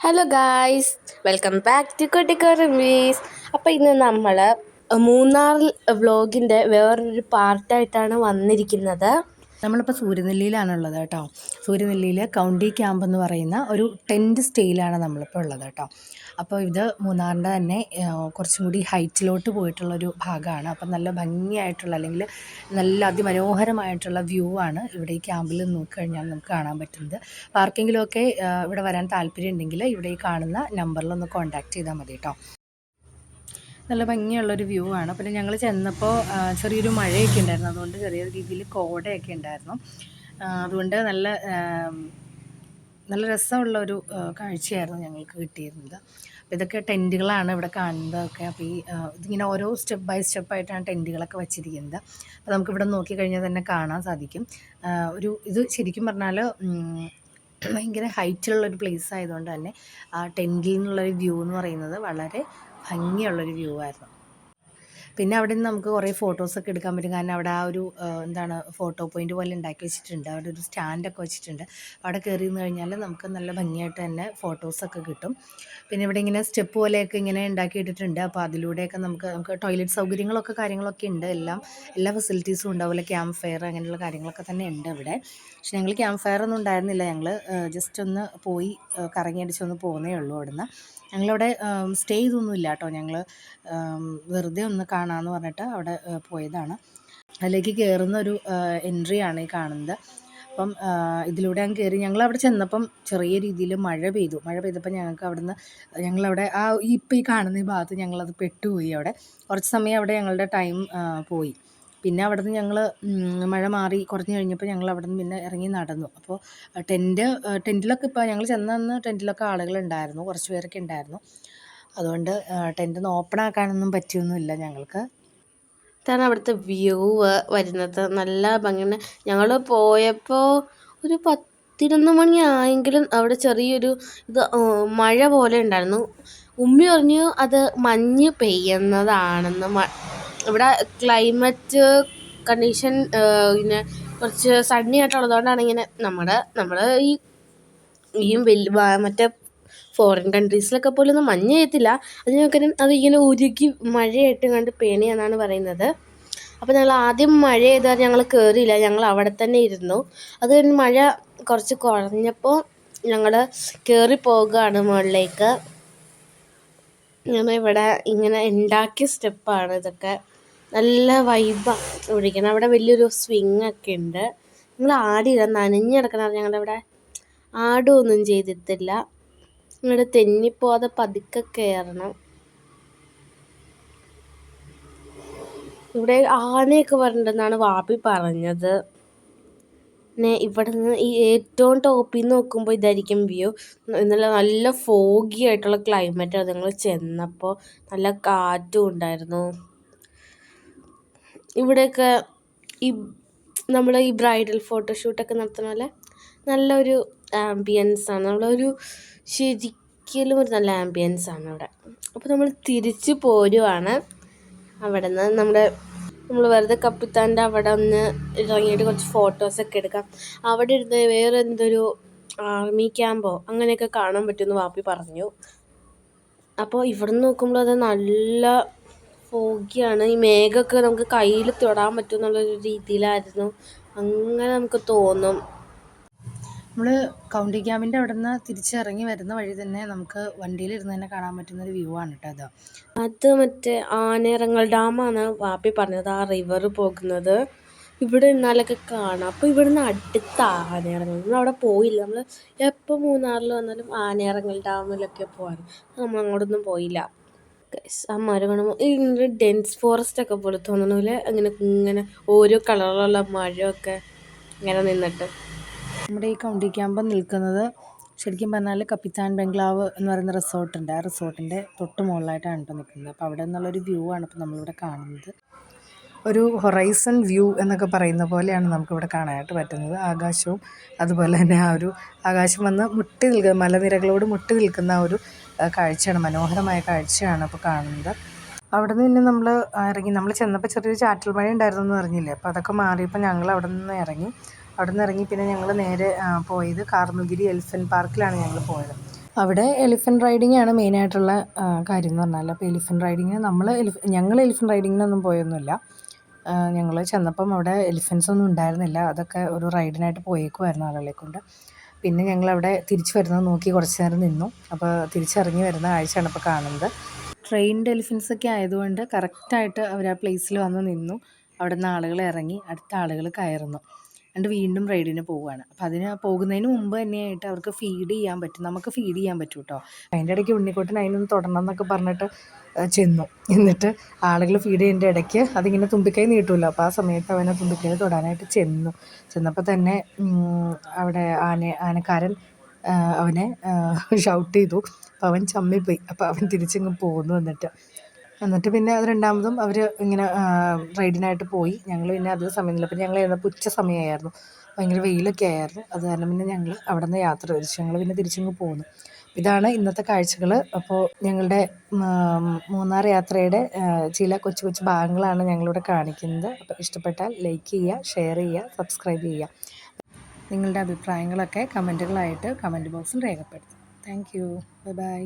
Hello guys, welcome back to Kottikko reviews. അപ്പോൾ ഇന്ന് നമ്മൾ മൂന്നാർ വ്ളോഗിൻ്റെ വേറൊരു പാർട്ടായിട്ടാണ് വന്നിരിക്കുന്നത്. നമ്മളിപ്പോൾ സൂര്യനെല്ലിയിലാണുള്ളത് കേട്ടോ. സൂര്യനെല്ലിയിൽ കൗണ്ടി ക്യാമ്പ് എന്ന് പറയുന്ന ഒരു ടെൻറ്റ് സ്റ്റേയിലാണ് നമ്മളിപ്പോൾ ഉള്ളത് കേട്ടോ. അപ്പോൾ ഇത് മൂന്നാറിൻ്റെ തന്നെ കുറച്ചും കൂടി ഹൈറ്റിലോട്ട് പോയിട്ടുള്ളൊരു ഭാഗമാണ്. അപ്പം നല്ല ഭംഗിയായിട്ടുള്ള അല്ലെങ്കിൽ നല്ല അതിമനോഹരമായിട്ടുള്ള വ്യൂ ആണ് ഇവിടെ ഈ ക്യാമ്പിൽ നോക്കിക്കഴിഞ്ഞാൽ നമുക്ക് കാണാൻ പറ്റുന്നത്. അപ്പോൾ ആർക്കെങ്കിലുമൊക്കെ ഇവിടെ വരാൻ താല്പര്യം ഉണ്ടെങ്കിൽ ഇവിടെ ഈ കാണുന്ന നമ്പറിലൊന്ന് കോൺടാക്റ്റ് ചെയ്താൽ മതി കേട്ടോ. നല്ല ഭംഗിയുള്ളൊരു വ്യൂ ആണ്. പിന്നെ ഞങ്ങൾ ചെന്നപ്പോൾ ചെറിയൊരു മഴയൊക്കെ ഉണ്ടായിരുന്നു, അതുകൊണ്ട് ചെറിയ രീതിയിൽ കോടയൊക്കെ ഉണ്ടായിരുന്നു. അതുകൊണ്ട് നല്ല രസമുള്ളൊരു കാഴ്ചയായിരുന്നു ഞങ്ങൾക്ക് കിട്ടിയിരുന്നത്. അപ്പോൾ ഇതൊക്കെ ടെൻറ്റുകളാണ് ഇവിടെ കാണുന്നതൊക്കെ. അപ്പോൾ ഇതിങ്ങനെ ഓരോ സ്റ്റെപ്പ് ബൈ സ്റ്റെപ്പായിട്ടാണ് ടെൻറ്റുകളൊക്കെ വച്ചിരിക്കുന്നത്. അപ്പോൾ നമുക്കിവിടെ നോക്കിക്കഴിഞ്ഞാൽ തന്നെ കാണാൻ സാധിക്കും. ഇത് ശരിക്കും പറഞ്ഞാൽ ഭയങ്കര ഹൈറ്റിലുള്ളൊരു പ്ലേസ് ആയതുകൊണ്ട് തന്നെ ആ ടെൻറ്റിൽ നിന്നുള്ളൊരു വ്യൂ എന്ന് പറയുന്നത് വളരെ ഭംഗിയുള്ളൊരു വ്യൂ ആയിരുന്നു. പിന്നെ അവിടെ നിന്ന് നമുക്ക് കുറേ ഫോട്ടോസൊക്കെ എടുക്കാൻ പറ്റും. കാരണം അവിടെ ആ ഒരു ഫോട്ടോ പോയിൻ്റ് പോലെ ഉണ്ടാക്കി വെച്ചിട്ടുണ്ട്. അവിടെ ഒരു സ്റ്റാൻഡൊക്കെ വെച്ചിട്ടുണ്ട്. അവിടെ കയറി നിന്ന് കഴിഞ്ഞാൽ നമുക്ക് നല്ല ഭംഗിയായിട്ട് തന്നെ ഫോട്ടോസൊക്കെ കിട്ടും. പിന്നെ ഇവിടെ ഇങ്ങനെ സ്റ്റെപ്പ് പോലെയൊക്കെ ഇങ്ങനെ ഉണ്ടാക്കിയിട്ടിട്ടുണ്ട്. അപ്പോൾ അതിലൂടെയൊക്കെ നമുക്ക് ടോയ്ലറ്റ് സൗകര്യങ്ങളൊക്കെ കാര്യങ്ങളൊക്കെ ഉണ്ട്. എല്ലാ ഫെസിലിറ്റീസും ഉണ്ട്. അതുപോലെ ക്യാമ്പ് ഫയർ അങ്ങനെയുള്ള കാര്യങ്ങളൊക്കെ തന്നെ ഉണ്ട് ഇവിടെ. പക്ഷെ ഞങ്ങൾ ക്യാമ്പ് ഫയർ ഒന്നും ഉണ്ടായിരുന്നില്ല. ഞങ്ങൾ ജസ്റ്റ് ഒന്ന് പോയി കറങ്ങിയടിച്ചൊന്ന് പോകുന്നേ ഉള്ളൂ. അവിടുന്ന് ഞങ്ങളവിടെ സ്റ്റേ ചെയ്തൊന്നുമില്ല കേട്ടോ. ഞങ്ങൾ വെറുതെ ഒന്ന് കാണാമെന്ന് പറഞ്ഞിട്ട് അവിടെ പോയതാണ്. അതിലേക്ക് കയറുന്ന ഒരു എൻട്രിയാണ് ഈ കാണുന്നത്. അപ്പം ഇതിലൂടെ ഞാൻ കയറി. ഞങ്ങളവിടെ ചെന്നപ്പം ചെറിയ രീതിയിൽ മഴ പെയ്തപ്പോൾ ഞങ്ങളവിടെ ഇപ്പം ഈ കാണുന്ന ഈ ഭാഗത്ത് ഞങ്ങളത് പെട്ടുപോയി. അവിടെ കുറച്ച് സമയം അവിടെ ഞങ്ങളുടെ ടൈം പോയി. പിന്നെ അവിടെ നിന്ന് ഞങ്ങൾ മഴ മാറി കുറഞ്ഞ് കഴിഞ്ഞപ്പോൾ ഞങ്ങൾ അവിടെ നിന്ന് പിന്നെ ഇറങ്ങി നടന്നു. അപ്പോൾ ടെൻറ്റിലൊക്കെ ഇപ്പോൾ ഞങ്ങൾ ചെന്നന്ന് ടെൻറ്റിലൊക്കെ ആളുകളുണ്ടായിരുന്നു, കുറച്ച് പേരൊക്കെ ഉണ്ടായിരുന്നു. അതുകൊണ്ട് ടെൻറ്റ് ഓപ്പൺ ആക്കാനൊന്നും പറ്റിയൊന്നുമില്ല ഞങ്ങൾക്ക്. ഇതാണ് അവിടുത്തെ വ്യൂ വരുന്നത്. നല്ല ഭംഗിയുണ്ട്. ഞങ്ങൾ പോയപ്പോൾ ഒരു 11 മണി ആയെങ്കിലും അവിടെ ചെറിയൊരു മഴ പോലെ ഉണ്ടായിരുന്നു. ഉമ്മി പറഞ്ഞു അത് മഞ്ഞ് പെയ്യുന്നതാണെന്ന്. ഇവിടെ ക്ലൈമറ്റ് കണ്ടീഷൻ ഇങ്ങനെ കുറച്ച് സണ്ണി ആയിട്ടുള്ളതുകൊണ്ടാണ് ഇങ്ങനെ നമ്മുടെ ഈ മറ്റേ ഫോറിൻ കൺട്രീസിലൊക്കെ പോലും ഒന്നും മഞ്ഞ് പെയ്യത്തില്ല. അതിങ്ങനെ ഉരുകി മഴയായിട്ട് കണ്ട് പേണിയെന്നാണ് പറയുന്നത്. അപ്പോൾ ഞങ്ങൾ ആദ്യം മഴ ചെയ്താൽ ഞങ്ങൾ കയറിയില്ല, ഞങ്ങൾ അവിടെ തന്നെ ഇരുന്നു. അത് കഴിഞ്ഞ് മഴ കുറച്ച് കുറഞ്ഞപ്പോൾ ഞങ്ങൾ കയറി പോകുകയാണ് മുകളിലേക്ക്. ഇവിടെ ഇങ്ങനെ ഉണ്ടാക്കിയ സ്റ്റെപ്പാണ് ഇതൊക്കെ. നല്ല വൈബാണ് ഓടിക്കണം. അവിടെ വലിയൊരു സ്വിങ് ഒക്കെ ഉണ്ട്. ഞങ്ങൾ ആടിയില്ല, നനഞ്ഞ് കിടക്കണം. ഞങ്ങളുടെ ആടുമൊന്നും ചെയ്തിട്ടില്ല. ഇങ്ങോട്ട് തെന്നിപ്പോവാതെ പതുക്കെ കയറണം. ഇവിടെ ആനയൊക്കെ വരണ്ടെന്നാണ് വാപ്പി പറഞ്ഞത്. പിന്നെ ഇവിടെ നിന്ന് ഈ ഏറ്റവും ടോപ്പിൽ നിന്ന് നോക്കുമ്പോൾ ഇതായിരിക്കും വ്യൂ. നല്ല ഫോഗി ആയിട്ടുള്ള ക്ലൈമറ്റാണ്. ഞങ്ങൾ ചെന്നപ്പോൾ നല്ല കാറ്റും ഉണ്ടായിരുന്നു. ഇവിടെയൊക്കെ നമ്മൾ ഈ ബ്രൈഡൽ ഫോട്ടോഷൂട്ടൊക്കെ നടത്തുന്ന പോലെ നല്ലൊരു ആംബിയൻസാണ്. ശരിക്കും ഒരു നല്ല ആംബിയൻസാണ് അവിടെ. അപ്പോൾ നമ്മൾ തിരിച്ച് പോരുവാണ്. അവിടെ നിന്ന് നമ്മൾ വെറുതെ കപ്പിത്താൻ്റെ അവിടെ ഒന്ന് ഇറങ്ങിയിട്ട് കുറച്ച് ഫോട്ടോസൊക്കെ എടുക്കാം. അവിടെ ഇരുന്ന് വേറെ എന്തൊരു ആർമി ക്യാമ്പോ അങ്ങനെയൊക്കെ കാണാൻ പറ്റുമെന്ന് വാപ്പി പറഞ്ഞു. അപ്പോൾ ഇവിടെ നിന്ന് നോക്കുമ്പോൾ അത് നല്ല ഫോഗിയാണ്. ഈ മേഘമൊക്കെ നമുക്ക് കയ്യിൽ തൊടാൻ പറ്റും എന്നുള്ളൊരു രീതിയിലായിരുന്നു. അങ്ങനെ നമുക്ക് തോന്നും. നമ്മൾ കൗണ്ടി ക്യാമ്പിൻ്റെ അവിടെ നിന്ന് തിരിച്ചിറങ്ങി വരുന്ന വഴി തന്നെ നമുക്ക് വണ്ടിയിലിരുന്ന് തന്നെ കാണാൻ പറ്റുന്നൊരു വ്യൂ ആണ് കേട്ടോ അത് മറ്റേ ആനയിറങ്ങൽ ഡാമാണ് വാപ്പി പറഞ്ഞത്. ആ റിവർ പോകുന്നത് ഇവിടെ നിന്നാലൊക്കെ കാണാം. അപ്പോൾ ഇവിടുന്ന് അടുത്ത ആനയിറങ്ങൽ, നമ്മൾ അവിടെ പോയില്ല. നമ്മൾ എപ്പോൾ മൂന്നാറിൽ വന്നാലും ആനയിറങ്ങൽ ഡാമിലൊക്കെ പോകാറ്. നമ്മൾ അങ്ങോട്ടൊന്നും പോയില്ല. ആ മരം കാണുമ്പോൾ ഡെൻസ് ഫോറസ്റ്റ് ഒക്കെ പോലെ തോന്നണല്ലേ. ഇങ്ങനെ ഓരോ കളറിലുള്ള മരമൊക്കെ ഇങ്ങനെ നിന്നിട്ട്. നമ്മുടെ ഈ കൗണ്ടി ക്യാമ്പ് നിൽക്കുന്നത് ശരിക്കും പറഞ്ഞാൽ കപ്പിത്താൻ ബംഗ്ലാവ് എന്ന് പറയുന്ന റിസോർട്ടുണ്ട്. ആ റിസോർട്ടിൻ്റെ തൊട്ട് മുകളിലായിട്ടാണ് കേട്ടോ നിൽക്കുന്നത്. അപ്പോൾ അവിടെ നിന്നുള്ളൊരു വ്യൂ ആണ് ഇപ്പോൾ നമ്മളിവിടെ കാണുന്നത്. ഒരു ഹൊറൈസൺ വ്യൂ എന്നൊക്കെ പറയുന്ന പോലെയാണ് നമുക്കിവിടെ കാണാനായിട്ട് പറ്റുന്നത്. ആകാശവും അതുപോലെ തന്നെ ആ ഒരു ആകാശം വന്ന് മലനിരകളോട് മുട്ടി നിൽക്കുന്ന ആ ഒരു കാഴ്ചയാണ്, മനോഹരമായ കാഴ്ചയാണ് ഇപ്പോൾ കാണുന്നത്. അവിടെ നിന്ന് നമ്മൾ ചെന്നപ്പോൾ ചെറിയൊരു ചാറ്റൽ മഴ ഉണ്ടായിരുന്നു എന്ന് പറഞ്ഞില്ലേ. അപ്പോൾ അതൊക്കെ മാറിയപ്പോൾ ഞങ്ങൾ അവിടെ നിന്ന് ഇറങ്ങി പിന്നെ ഞങ്ങൾ നേരെ പോയത് കാർമൽഗിരി എലിഫൻറ്റ് പാർക്കിലാണ് ഞങ്ങൾ പോയത്. അവിടെ എലിഫൻറ്റ് റൈഡിംഗ് ആണ് മെയിനായിട്ടുള്ള കാര്യം എന്ന് പറഞ്ഞാൽ. അപ്പോൾ എലിഫൻറ്റ് റൈഡിങ് ഞങ്ങൾ എലിഫൻറ്റ് റൈഡിങ്ങിനൊന്നും പോയൊന്നുമില്ല. ഞങ്ങൾ ചെന്നപ്പം അവിടെ എലിഫൻസ് ഒന്നും ഉണ്ടായിരുന്നില്ല. അതൊക്കെ ഒരു റൈഡിനായിട്ട് പോയേക്കുമായിരുന്നു ആളുകളെ കൊണ്ട്. പിന്നെ ഞങ്ങളവിടെ തിരിച്ചു വരുന്നത് നോക്കി കുറച്ച് നേരം നിന്നു. അപ്പോൾ തിരിച്ചിറങ്ങി വരുന്ന കാഴ്ചയാണ് ഇപ്പോൾ കാണുന്നത്. ട്രെയിൻഡ് എലിഫൻസ് ഒക്കെ ആയതുകൊണ്ട് കറക്റ്റായിട്ട് അവർ ആ പ്ലേസിൽ വന്ന് നിന്നു. അവിടെ നിന്ന് ആളുകൾ ഇറങ്ങി, അടുത്ത ആളുകൾ കയറുന്നു. എന്നിട്ട് വീണ്ടും റൈഡിന് പോവുകയാണ്. അപ്പോൾ അതിന് പോകുന്നതിന് മുമ്പ് തന്നെയായിട്ട് അവർക്ക് ഫീഡ് ചെയ്യാൻ പറ്റും. നമുക്ക് ഫീഡ് ചെയ്യാൻ പറ്റും കേട്ടോ. അതിൻ്റെ ഇടയ്ക്ക് ഉണ്ണിക്കുട്ടൻ അതിനൊന്ന് തൊടണം എന്നൊക്കെ പറഞ്ഞിട്ട് ചെന്നു. എന്നിട്ട് ആളുകൾ ഫീഡ് ചെയ്യുന്നതിൻ്റെ ഇടയ്ക്ക് അതിങ്ങനെ തുമ്പിക്കൈ നീട്ടുമല്ലോ. അപ്പോൾ ആ സമയത്ത് അവനെ തുമ്പിക്കൈ തൊടാനായിട്ട് ചെന്നപ്പോൾ തന്നെ അവിടെ ആനക്കാരൻ അവനെ ഷൗട്ട് ചെയ്തു. അപ്പോൾ അവൻ ചമ്മിപ്പോയി. അപ്പോൾ അവൻ തിരിച്ചിങ്ങ് പോന്നു. എന്നിട്ട് പിന്നെ അത് രണ്ടാമതും അവർ ഇങ്ങനെ റൈഡിനായിട്ട് പോയി. ഞങ്ങൾ പിന്നെ അത് സമയമില്ല. അപ്പോൾ ഞങ്ങൾ ചെന്നപ്പോൾ ഉച്ച സമയമായിരുന്നു. ഭയങ്കര വെയിലൊക്കെ ആയിരുന്നു. അത് കാരണം പിന്നെ ഞങ്ങൾ അവിടെ നിന്ന് യാത്ര തിരിച്ചു. ഞങ്ങൾ പിന്നെ തിരിച്ചിങ്ങ് പോന്നു. ഇതാണ് ഇന്നത്തെ കാഴ്ചകൾ. അപ്പോൾ ഞങ്ങളുടെ മൂന്നാർ യാത്രയുടെ ചില കൊച്ചു കൊച്ചു ഭാഗങ്ങളാണ് ഞങ്ങളിവിടെ കാണിക്കുന്നത്. അപ്പോൾ ഇഷ്ടപ്പെട്ടാൽ ലൈക്ക് ചെയ്യുക, ഷെയർ ചെയ്യുക, സബ്സ്ക്രൈബ് ചെയ്യുക. നിങ്ങളുടെ അഭിപ്രായങ്ങളൊക്കെ കമൻറ്റുകളായിട്ട് കമൻറ്റ് ബോക്സിൽ രേഖപ്പെടുത്തും. Thank you. ബൈ.